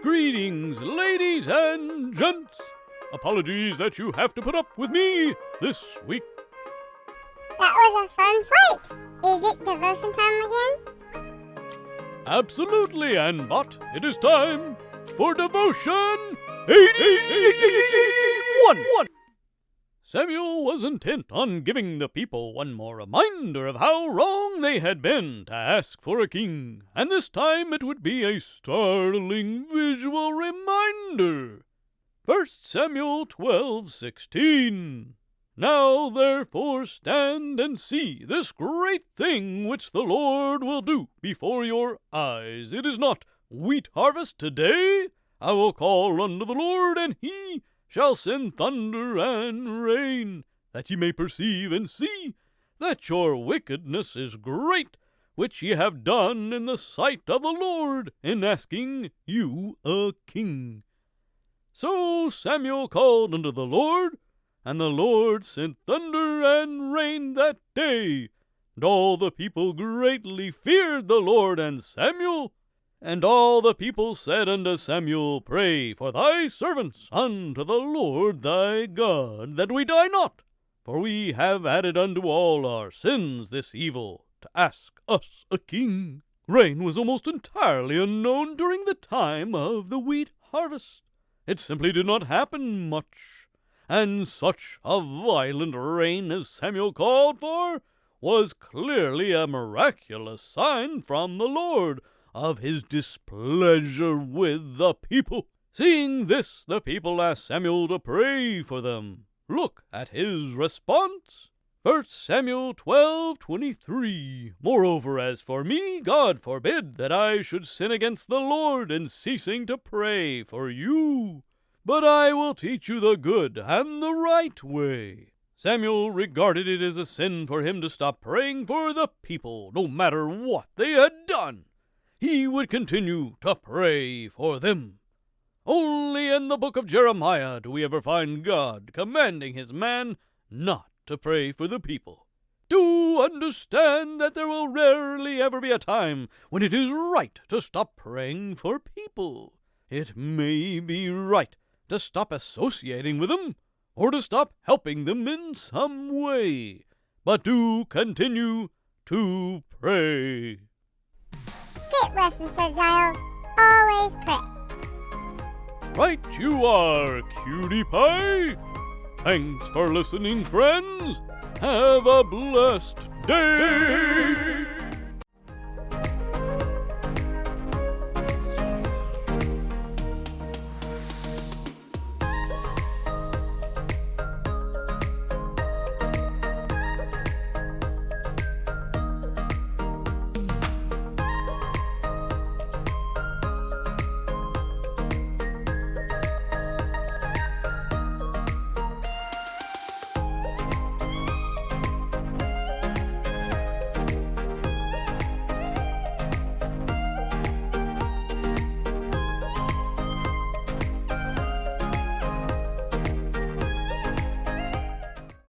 Greetings, ladies and gents. Apologies that you have to put up with me this week. That was a fun fight. Is it devotion time again? Absolutely, Anbot. It is time for Devotion 81. Samuel was intent on giving the people one more reminder of how wrong they had been to ask for a king, and this time it would be a startling visual reminder. 1 Samuel 12:16. Now therefore stand and see this great thing which the Lord will do before your eyes. It is not wheat harvest today. I will call unto the Lord, and he shall send thunder and rain, that ye may perceive and see that your wickedness is great, which ye have done in the sight of the Lord, in asking you a king. So Samuel called unto the Lord, and the Lord sent thunder and rain that day. And all the people greatly feared the Lord and Samuel. And all the people said unto Samuel, Pray for thy servants unto the Lord thy God, that we die not. For we have added unto all our sins this evil, to ask us a king. Rain was almost entirely unknown during the time of the wheat harvest. It simply did not happen much. And such a violent rain as Samuel called for was clearly a miraculous sign from the Lord of his displeasure with the people. Seeing this, the people asked Samuel to pray for them. Look at his response. 1 Samuel 12:23. Moreover, as for me, God forbid that I should sin against the Lord in ceasing to pray for you. But I will teach you the good and the right way. Samuel regarded it as a sin for him to stop praying for the people, no matter what they had done. He would continue to pray for them. Only in the book of Jeremiah do we ever find God commanding his man not to pray for the people. Do understand that there will rarely ever be a time when it is right to stop praying for people. It may be right to stop associating with them, or to stop helping them in some way. But do continue to pray. Great lesson, Sir Giles. Always pray. Right you are, cutie pie. Thanks for listening, friends. Have a blessed day.